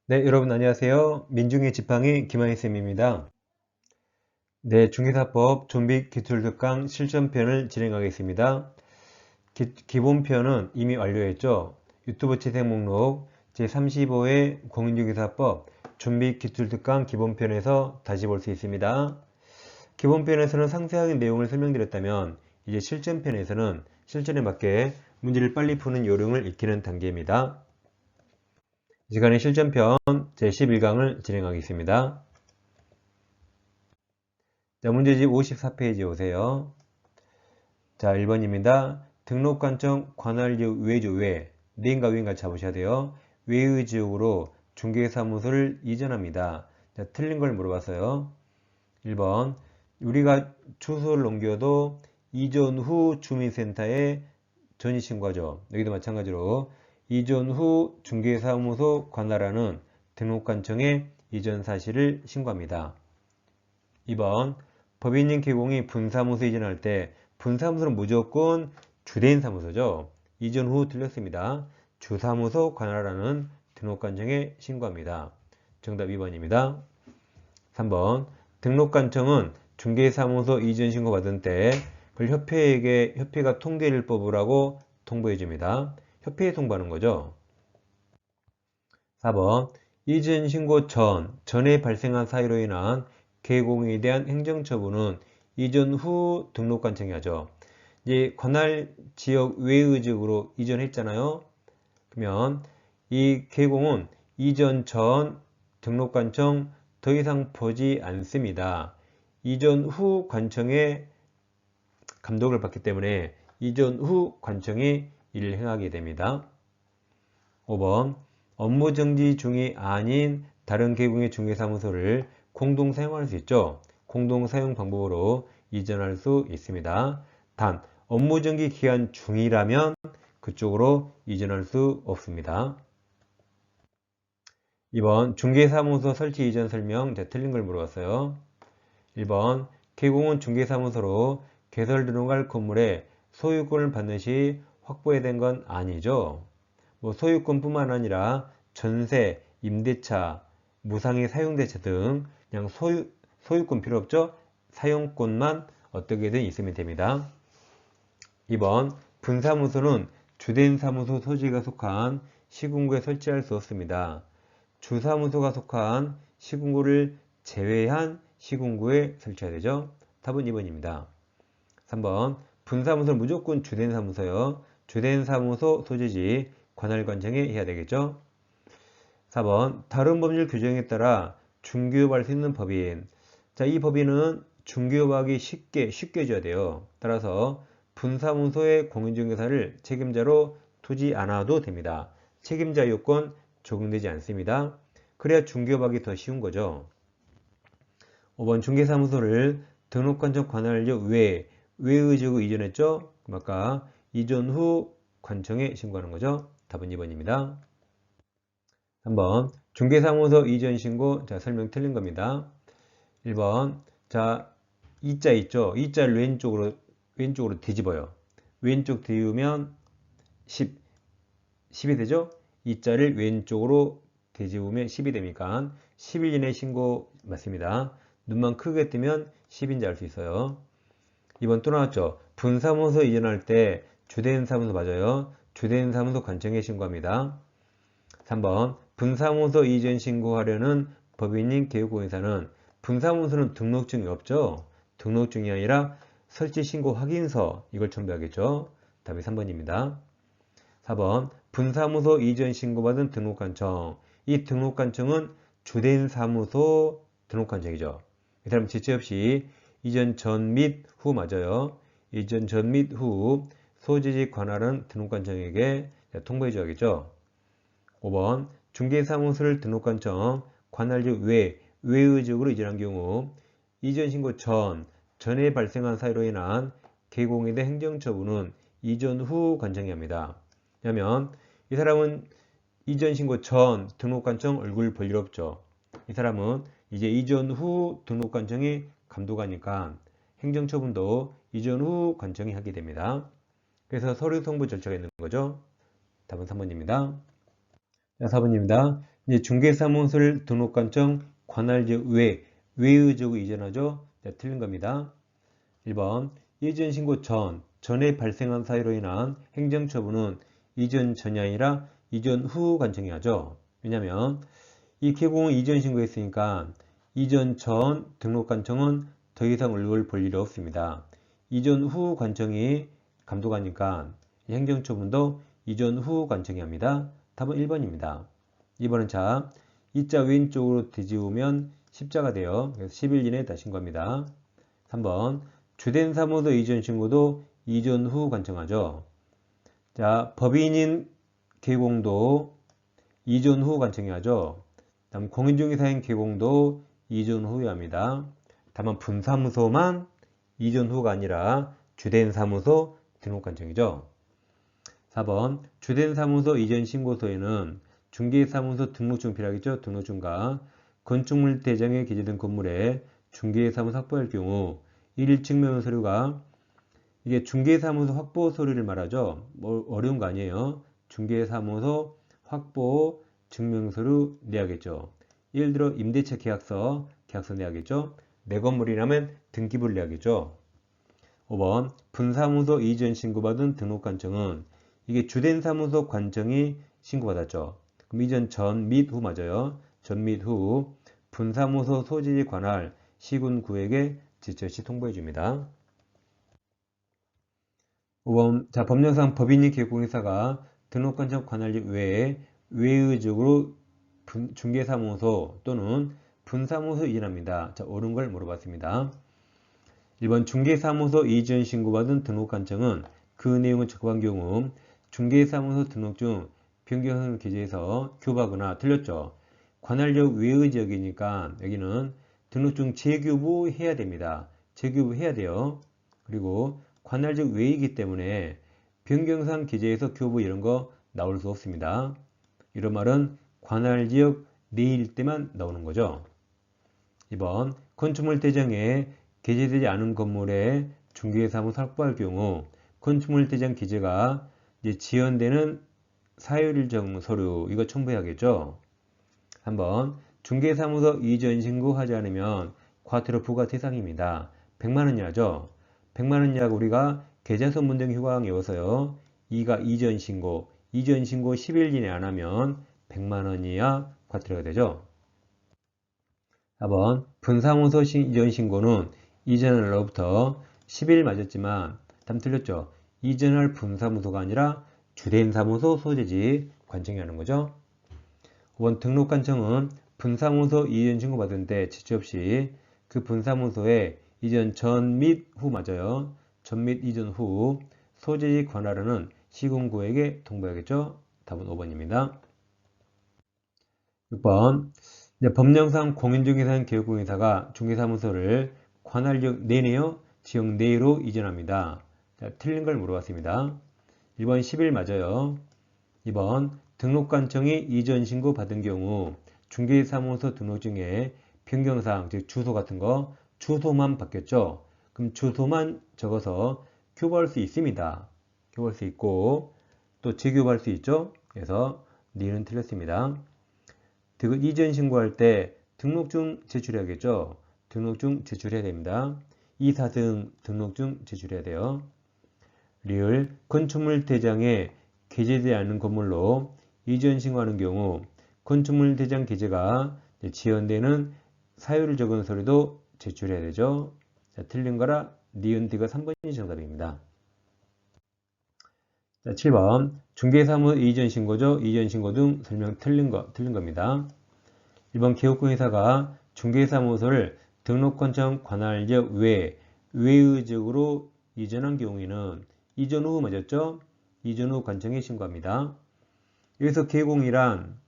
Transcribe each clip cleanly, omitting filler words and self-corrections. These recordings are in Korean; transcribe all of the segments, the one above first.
네, 여러분 안녕하세요. 민중의 지팡이 김한희쌤입니다. 네, 중개사법 좀비 기술특강 실전편을 진행하겠습니다. 기본편은 이미 완료했죠. 유튜브 재생 목록 제35회 공인중개사법 좀비 기술특강 기본편에서 다시 볼 수 있습니다. 기본편에서는 상세하게 내용을 설명드렸다면 이제 실전편에서는 실전에 맞게 문제를 빨리 푸는 요령을 익히는 단계입니다. 이 시간에 실전편 제11강을 진행하겠습니다. 자, 문제집 54페이지 오세요. 자, 1번입니다. 등록관청 관할지역 외죠, 외. 네인가 외인가 잡으셔야 돼요. 외의 지역으로 중개사무소를 이전합니다. 자, 틀린 걸 물어봤어요. 1번. 우리가 주소를 넘겨도 이전 후 주민센터에 전이 신고하죠. 여기도 마찬가지로 이전 후 중개사무소 관할하는 등록관청에 이전 사실을 신고합니다. 2번. 법인인 개공이 분사무소 이전할 때 분사무소는 무조건 주된 사무소죠. 이전 후 틀렸습니다. 주사무소 관할하는 등록관청에 신고합니다. 정답 2번입니다. 3번. 등록관청은 중개사무소 이전 신고 받은 때 그걸 협회가 통계를 뽑으라고 통보해 줍니다. 협회에 통보하는 거죠. 4번. 이전 신고 전에 발생한 사유로 인한 개공에 대한 행정처분은 이전 후 등록관청이 하죠. 이제 관할 지역 외의 지역으로 이전했잖아요. 그러면 이 개공은 이전 전 등록관청 더 이상 보지 않습니다. 이전 후 관청의 감독을 받기 때문에 이전 후 관청이 일을 행하게 됩니다. 5번. 업무 정지 중이 아닌 다른 개공의 중개사무소를 공동 사용할 수 있죠. 공동 사용 방법으로 이전할 수 있습니다. 단 업무 정지 기간 중이라면 그쪽으로 이전할 수 없습니다. 2번 중개사무소 설치 이전 설명. 틀린 걸 물어봤어요. 1번 개공은 중개사무소로 개설 등록할 건물에 소유권을 받는 시 확보해야 된 건 아니죠. 소유권뿐만 아니라 전세, 임대차, 무상의 사용대차 등 그냥 소유권 필요 없죠? 사용권만 어떻게든 있으면 됩니다. 2번 분사무소는 주된 사무소 소지가 속한 시군구에 설치할 수 없습니다. 주사무소가 속한 시군구를 제외한 시군구에 설치해야 되죠. 답은 2번입니다. 3번 분사무소는 무조건 주된 사무소요. 주된 사무소 소지지 관할관청에 해야 되겠죠. 4번 다른 법률 규정에 따라 중개업할 수 있는 법인. 자, 이 법인은 중개업하기 쉽게 해줘야 돼요. 따라서 분사무소의 공인중개사를 책임자로 두지 않아도 됩니다. 책임자 요건 적용되지 않습니다. 그래야 중개업하기 더 쉬운 거죠. 5번 중개사무소를 등록관청 관할역 외의 지역으로 이전했죠. 그럼 아까 이전 후 관청에 신고하는 거죠. 답은 2번입니다. 3번 중개사무소 이전 신고. 자, 설명 틀린 겁니다. 1번 자, 이자 있죠. 이자를 왼쪽으로 뒤집어요. 왼쪽 뒤우면 10이 되죠. 이자를 왼쪽으로 뒤집으면 10이 되니까 10일 이내 신고 맞습니다. 눈만 크게 뜨면 10인지 알 수 있어요. 2번 또 나왔죠. 분사무소 이전할 때 주된 사무소 맞아요. 주된 사무소 관청에 신고합니다. 3번 분사무소 이전 신고하려는 법인인 개업공인사는 분사무소는 등록증이 없죠. 등록증이 아니라 설치 신고 확인서 이걸 첨부하겠죠. 답이 3번입니다. 4번 분사무소 이전 신고받은 등록관청. 이 등록관청은 주된 사무소 등록관청이죠. 이 사람 지체 없이 이전 전 및 후 맞아요. 이전 전 및 후 소지지 관할은 등록관청에게 통보해 줘야겠죠. 5번 중개사무소를 등록관청 관할지역 외의 지역으로 이전한 경우 이전 신고 전에 발생한 사유로 인한 개공에 대한 행정처분은 이전 후 관청이 합니다. 왜냐하면 이 사람은 이전 신고 전 등록관청 얼굴 볼 일 없죠. 이 사람은 이제 이전 후 등록관청이 감독하니까 행정처분도 이전 후 관청이 하게 됩니다. 그래서 서류 송부 절차가 있는 거죠. 답은 3번입니다. 자, 4번입니다. 이제 중개사무소를 등록관청 관할지역 외의 지역으로 이전하죠. 자, 틀린 겁니다. 1번 이전 신고 전에 발생한 사유로 인한 행정처분은 이전 전이 아니라 이전 후 관청해야죠. 왜냐하면 이 개공은 이전 신고했으니까 이전 전 등록관청은 더 이상 얼굴 볼 일이 없습니다. 이전 후 관청이 감독하니까 행정처분도 이전 후 관청이 합니다. 답은 1번입니다. 2번은 자, 이자 왼쪽으로 뒤집으면 십자가 돼요. 그래서 10일 이내에 다 신고합니다. 3번 주된 사무소 이전 신고도 이전 후 관청하죠. 자, 법인인 개공도 이전 후 관청해야죠. 다음 공인중개사인 개공도 이전 후에 합니다. 다만 분사무소만 이전 후가 아니라 주된 사무소 등록 관청이죠. 4번 주된 사무소 이전 신고서에는 중개사무소 등록증 필요하겠죠. 등록증과 건축물 대장에 기재된 건물에 중개사무소 확보할 경우 1일 증명 서류가 이게 중개사무소 확보 서류를 말하죠. 뭐 어려운 거 아니에요. 중개사무소 확보 증명서류 내야겠죠. 예를 들어 임대차 계약서 내야겠죠. 내 건물이라면 등기부를 내야겠죠. 5번 분사무소 이전 신고받은 등록관청은 이게 주된 사무소 관청이 신고받았죠. 그럼 이전 전 및 후 맞아요. 전 및 후 분사무소 소지지 관할 시군구에게 지처시 통보해 줍니다. 5번 자, 법령상 법인이 개공회사가 등록관청 관할직 외에 외의적으로 중개사무소 또는 분사무소 이전합니다. 자, 옳은 걸 물어봤습니다. 1번 중개사무소 이전 신고받은 등록관청은 그 내용을 적합한 경우 중개사무소 등록증 변경을 기재해서 교부하거나 틀렸죠. 관할적 외의 지역이니까 여기는 등록증 재교부해야 됩니다. 재교부해야 돼요. 그리고 관할적 외이기 때문에 변경상 기재해서 교부 이런 거 나올 수 없습니다. 이런 말은 관할지역 내일 때만 나오는 거죠. 2번 건축물 대장에 기재되지 않은 건물에 중개사무소 확보할 경우 건축물 대장 기재가 이제 지연되는 사유일 정무 서류 이거 첨부해야겠죠. 3번 중개사무소 이전 신고하지 않으면 과태료 부과 대상입니다. 100만원 이하죠. 100만원 이하가 우리가 계좌서 문등 휴가항에 외워서요. 2가 이전 신고 10일 이내 안 하면 100만원 이하 과태료가 되죠. 4번 분사무소 이전 신고는 이전할 날로부터 10일 맞았지만 답 틀렸죠. 이전할 분사무소가 아니라 주된 사무소 소재지 관청이 하는 거죠. 5번 등록관청은 분사무소 이전 신고받은 때 지체 없이 그 분사무소에 이전 전 및 후 맞아요. 전 및 이전 후 소재지 관할하는 시군구에게 통보해야겠죠. 답은 5번입니다. 6번 법령상 공인중개사인 개업공인사가 중개사무소를 관할지역 내내요? 지역 내로 이전합니다. 자, 틀린 걸 물어봤습니다. 1번 10일 맞아요. 2번 등록관청이 이전 신고 받은 경우 중개사무소 등록증에 변경사항, 즉 주소 같은 거 주소만 바뀌었죠. 그럼 주소만 적어서 교부할 수 있습니다. 교부할 수 있고 또 재교부할 수 있죠. 그래서 니는 틀렸습니다. 이전 신고할 때 등록증 제출해야겠죠. 등록증 제출해야 됩니다. 2, 4등 등록증 제출해야 돼요. 리을 건축물 대장에 기재되지 않은 건물로 이전 신고하는 경우 건축물 대장 기재가 지연되는 사유를 적은 서류도 제출해야 되죠. 자, 틀린 거라 니은 D가 3번이 정답입니다. 자, 7번 중개사무소 이전 신고죠. 이전 신고 등 설명 틀린 겁니다. 1번 개업공인사가 중개사무소를 등록관청 관할지역 외의적으로 이전한 경우에는 이전 후 맞았죠? 이전 후 관청에 신고합니다. 여기서 개공이란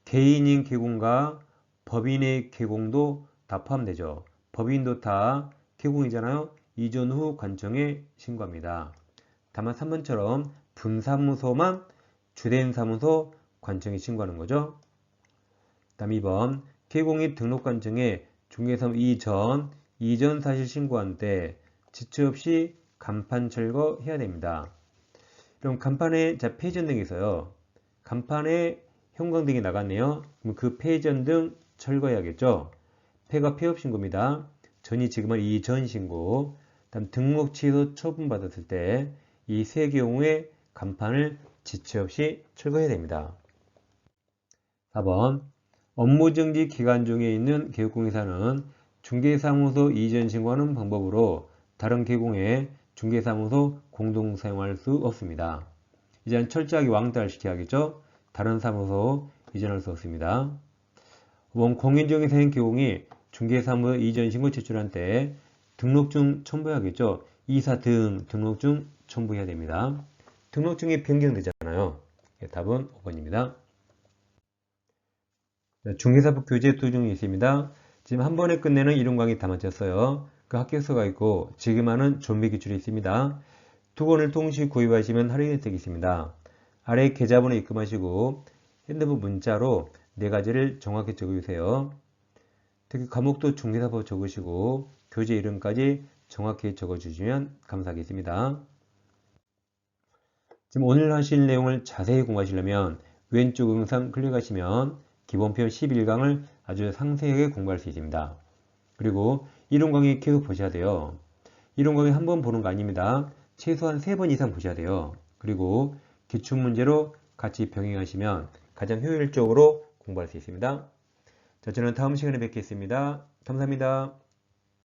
개인인 개공과 법인의 개공도 다 포함되죠. 법인도 다 개공이잖아요. 이전 후 관청에 신고합니다. 다만 3번처럼 분사무소만 주된 사무소 관청에 신고하는 거죠. 다음 2번 개공입 등록관청에 중개사무소 이전 사실 신고한 때 지체 없이 간판 철거해야 됩니다. 그럼 간판에 폐전등이 있어요. 간판에 형광등이 나갔네요. 그럼 그 폐전등 철거해야겠죠. 폐가 폐업 신고입니다. 전이 지금은 이전 신고. 다음 등록 취소 처분받았을 때 이 세 경우에 간판을 지체 없이 철거해야 됩니다. 4번 업무정지 기간 중에 있는 개국공인사는 중개사무소 이전 신고하는 방법으로 다른 개공에 중개사무소 공동 사용할 수 없습니다. 이제는 철저하게 왕따시켜야겠죠. 다른 사무소 이전할 수 없습니다. 5번 공인중개사인 개공이 중개사무소 이전 신고 제출한 때 등록증 첨부해야겠죠. 이사 등 등록증 첨부해야 됩니다. 등록증이 변경되잖아요. 답은 5번입니다. 중개사법 교재 도중이 있습니다. 지금 한 번에 끝내는 이론 강의 다 마쳤어요. 그 합격서가 있고 지금 하는 좀비 기출이 있습니다. 두 권을 동시에 구입하시면 할인 혜택이 있습니다. 아래 계좌번호 입금하시고 핸드폰 문자로 네 가지를 정확히 적어주세요. 특히 과목도 중개사법 적으시고 교재 이름까지 정확히 적어주시면 감사하겠습니다. 지금 오늘 하실 내용을 자세히 공부하시려면 왼쪽 영상 클릭하시면 기본편 11강을 아주 상세하게 공부할 수 있습니다. 그리고 이론 강의 계속 보셔야 돼요. 이론 강의 한 번 보는 거 아닙니다. 최소한 3번 이상 보셔야 돼요. 그리고 기출문제로 같이 병행하시면 가장 효율적으로 공부할 수 있습니다. 자, 저는 다음 시간에 뵙겠습니다. 감사합니다.